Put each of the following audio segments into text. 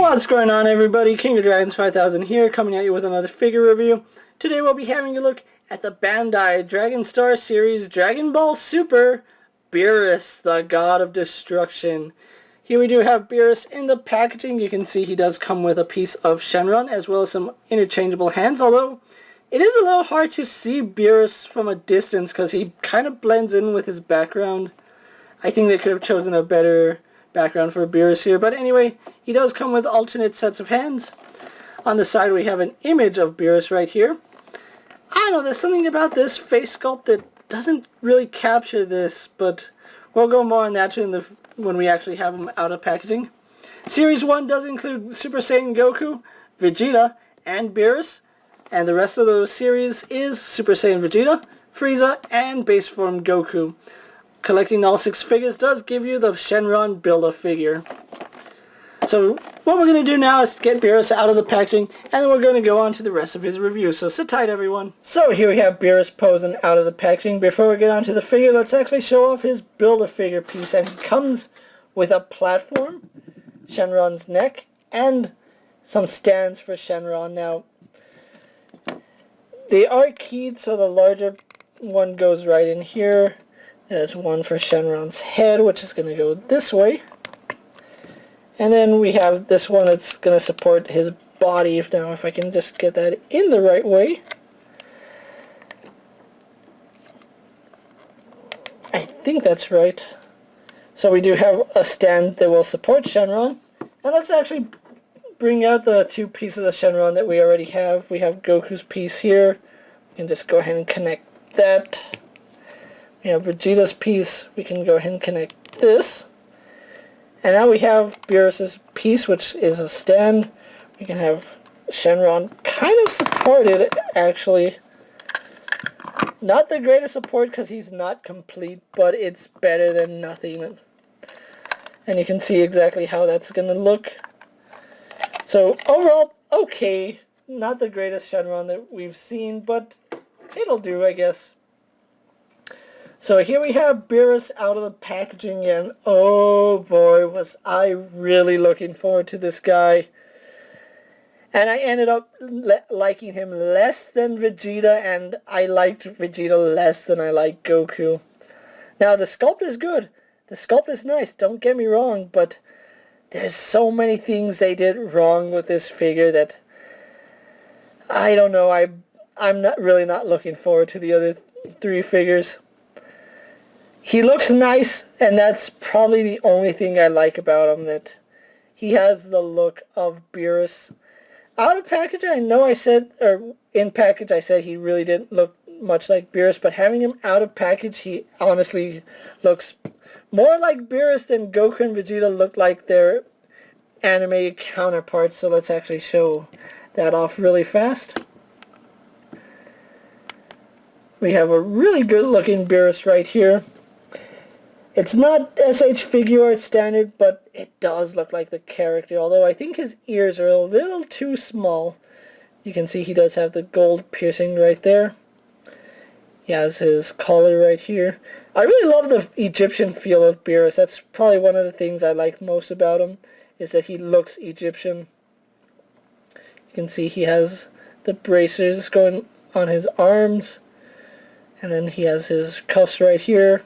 What's going on, everybody? King of Dragons 5000 here, coming at you with another figure review. Today we'll be having a look at the Bandai Dragon Star Series Dragon Ball Super Beerus, the God of Destruction. Here we do have Beerus in the packaging. You can see he does come with a piece of Shenron as well as some interchangeable hands, although it is a little hard to see Beerus from a distance because he kind of blends in with his background. I think they could have chosen a better background for Beerus here, but anyway, he does come with alternate sets of hands. On the side we have an image of Beerus right here. I don't know, there's something about this face sculpt that doesn't really capture this, but we'll go more on that when we actually have him out of packaging. Series 1 does include Super Saiyan Goku, Vegeta, and Beerus, and the rest of the series is Super Saiyan Vegeta, Frieza, and Base Form Goku. Collecting all 6 figures does give you the Shenron Build-A-Figure. So what we're going to do now is get Beerus out of the packaging, and then we're going to go on to the rest of his review. So sit tight, everyone. So here we have Beerus posing out of the packaging. Before we get on to the figure, let's actually show off his Build-A-Figure piece. And he comes with a platform, Shenron's neck, and some stands for Shenron. Now, they are keyed, so the larger one goes right in here. There's one for Shenron's head, which is going to go this way. And then we have this one that's going to support his body. Now, if I can just get that in the right way. I think that's right. So we do have a stand that will support Shenron. And let's actually bring out the 2 pieces of Shenron that we already have. We have Goku's piece here. We can just go ahead and connect that. We have Vegeta's piece. We can go ahead and connect this. And now we have Beerus's piece, which is a stand. We can have Shenron kind of supported, actually. Not the greatest support because he's not complete, but it's better than nothing. And you can see exactly how that's going to look. So overall, okay. Not the greatest Shenron that we've seen, but it'll do, I guess. So here we have Beerus out of the packaging, and oh boy, was I really looking forward to this guy. And I ended up liking him less than Vegeta, and I liked Vegeta less than I liked Goku. Now the sculpt is good, the sculpt is nice, don't get me wrong, but there's so many things they did wrong with this figure that I don't know, I'm not looking forward to the other 3 figures. He looks nice, and that's probably the only thing I like about him, that he has the look of Beerus. Out of package, I know I said, or in package I said he really didn't look much like Beerus, but having him out of package, he honestly looks more like Beerus than Goku and Vegeta look like their animated counterparts, so let's actually show that off really fast. We have a really good looking Beerus right here. It's not SH figure art standard, but it does look like the character, although I think his ears are a little too small. You can see he does have the gold piercing right there. He has his collar right here. I really love the Egyptian feel of Beerus. That's probably one of the things I like most about him, is that he looks Egyptian. You can see he has the bracers going on his arms, and then he has his cuffs right here.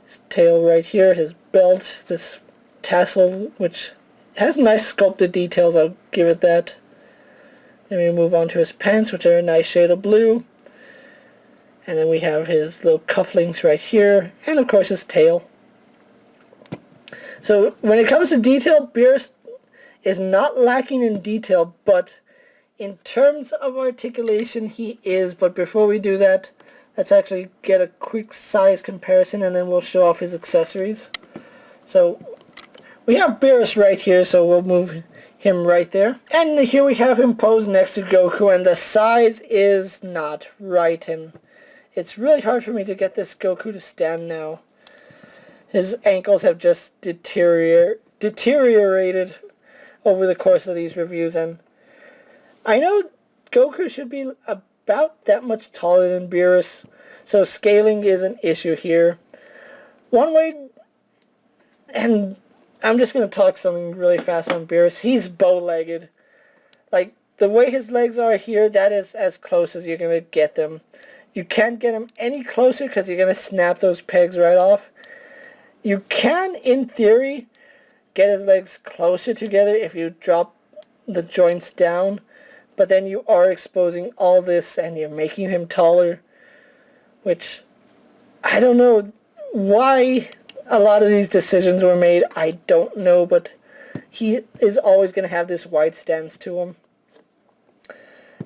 His tail right here, his belt, this tassel, which has nice sculpted details, I'll give it that. Then we move on to his pants, which are a nice shade of blue. And then we have his little cufflinks right here, and of course his tail. So when it comes to detail, Beerus is not lacking in detail, but in terms of articulation, he is. But before we do that, let's actually get a quick size comparison, and then we'll show off his accessories. So we have Beerus right here, so we'll move him right there. And here we have him posed next to Goku, and the size is not right, and it's really hard for me to get this Goku to stand now. His ankles have just deteriorated over the course of these reviews, and I know Goku should be about that much taller than Beerus, so scaling is an issue here. One way, and I'm just going to talk something really fast on Beerus. He's bow-legged. Like, the way his legs are here, that is as close as you're going to get them. You can't get him any closer because you're going to snap those pegs right off. You can, in theory, get his legs closer together if you drop the joints down, but then you are exposing all this and you're making him taller, which I don't know why a lot of these decisions were made. I don't know, but he is always going to have this wide stance to him.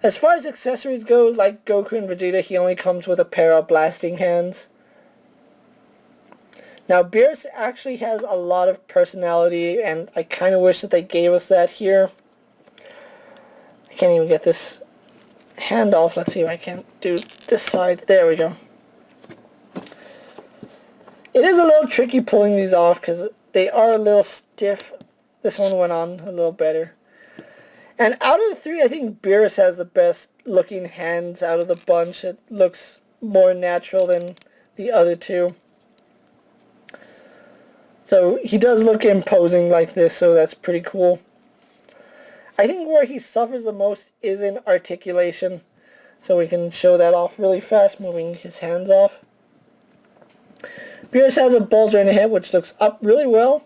As far as accessories go, like Goku and Vegeta, he only comes with a pair of blasting hands. Now, Beerus actually has a lot of personality, and I kind of wish that they gave us that here. I can't even get this hand off. Let's see if I can do this side. There we go. It is a little tricky pulling these off because they are a little stiff. This one went on a little better. And out of the three, I think Beerus has the best looking hands out of the bunch. It looks more natural than the other two. So he does look imposing like this, so that's pretty cool. I think where he suffers the most is in articulation. So we can show that off really fast, moving his hands off. Beerus has a ball jointed head which looks up really well,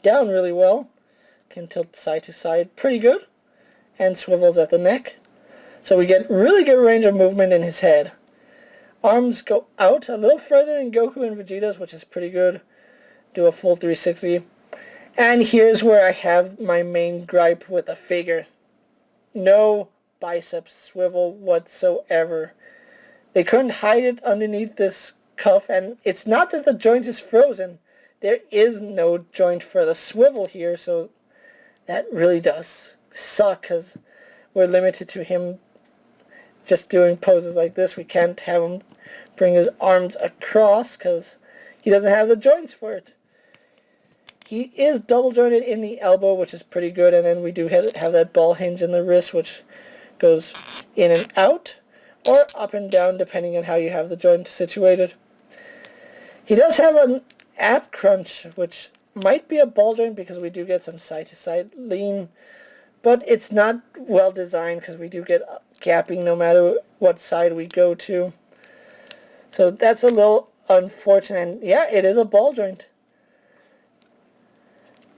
down really well, can tilt side to side pretty good, and swivels at the neck. So we get really good range of movement in his head. Arms go out a little further than Goku and Vegeta's, which is pretty good. Do a full 360. And here's where I have my main gripe with the figure. No bicep swivel whatsoever. They couldn't hide it underneath this cuff, and it's not that the joint is frozen. There is no joint for the swivel here, so that really does suck because we're limited to him just doing poses like this. We can't have him bring his arms across because he doesn't have the joints for it. He is double jointed in the elbow, which is pretty good, and then we do have that ball hinge in the wrist, which goes in and out, or up and down, depending on how you have the joint situated. He does have an ab crunch, which might be a ball joint because we do get some side-to-side lean, but it's not well designed because we do get gapping no matter what side we go to. So that's a little unfortunate, and yeah, it is a ball joint.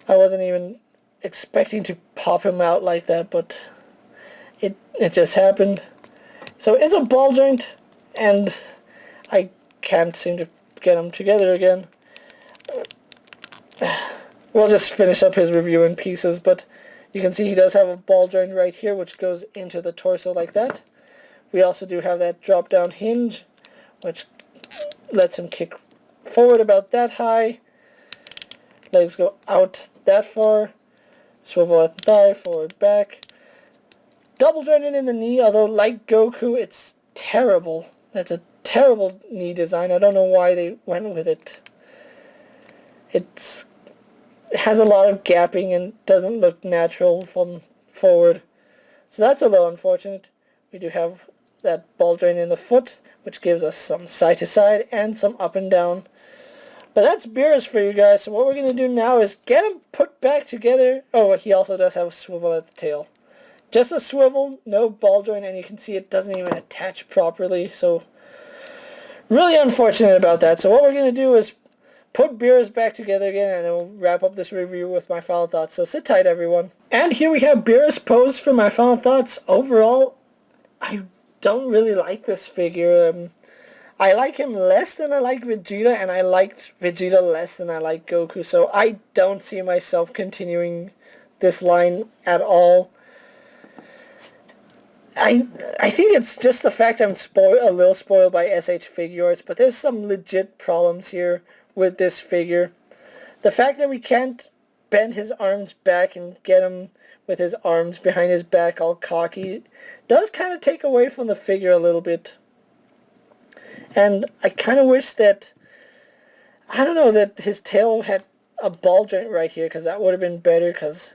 I wasn't even expecting to pop him out like that, but it just happened. So it's a ball joint, and I can't seem to get them together again. We'll just finish up his review in pieces, but you can see he does have a ball joint right here, which goes into the torso like that. We also do have that drop-down hinge, which lets him kick forward about that high. Legs go out that far. Swivel at the thigh, forward, back. Double jointed in the knee, although like Goku, it's terrible. That's a terrible knee design. I don't know why they went with it. It has a lot of gapping and doesn't look natural from forward. So that's a little unfortunate. We do have that ball joint in the foot, which gives us some side to side and some up and down. But that's Beerus for you guys. So what we're going to do now is get him put back together. Oh, he also does have a swivel at the tail. Just a swivel, no ball joint, and you can see it doesn't even attach properly. So really unfortunate about that. So what we're going to do is put Beerus back together again, and then we'll wrap up this review with my final thoughts. So sit tight, everyone. And here we have Beerus posed for my final thoughts. Overall, I don't really like this figure. I like him less than I like Vegeta, and I liked Vegeta less than I like Goku, so I don't see myself continuing this line at all. I think it's just the fact I'm a little spoiled by SH Figure Arts, but there's some legit problems here with this figure. The fact that we can't bend his arms back and get him with his arms behind his back all cocky does kind of take away from the figure a little bit. And I kind of wish that, I don't know, that his tail had a ball joint right here, because that would have been better, because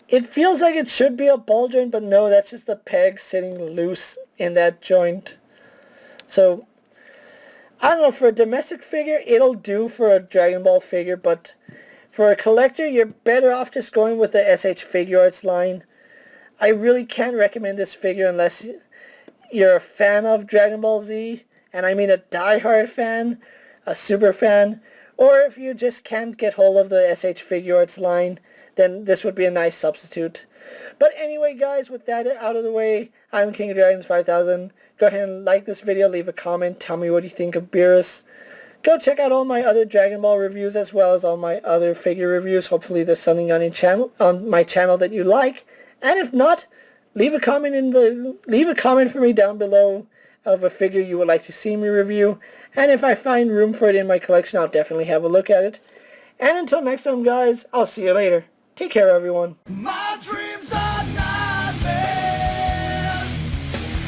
it feels like it should be a ball joint, but no, that's just the peg sitting loose in that joint. So, I don't know, for a domestic figure, it'll do for a Dragon Ball figure, but For a collector, you're better off just going with the SH Figure Arts line. I really can't recommend this figure unless you're a fan of Dragon Ball Z, and I mean a die-hard fan, a super fan, or if you just can't get hold of the SH Figure Arts line, then this would be a nice substitute. But anyway, guys, with that out of the way, I'm King of Dragons 5000. Go ahead and like this video, leave a comment, tell me what you think of Beerus. Go check out all my other Dragon Ball reviews as well as all my other figure reviews. Hopefully there's something on my channel that you like. And if not, leave a comment for me down below of a figure you would like to see me review. And if I find room for it in my collection, I'll definitely have a look at it. And until next time, guys, I'll see you later. Take care, everyone. My dreams are nightmares.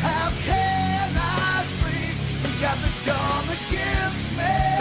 How can I sleep? You got the gun against me.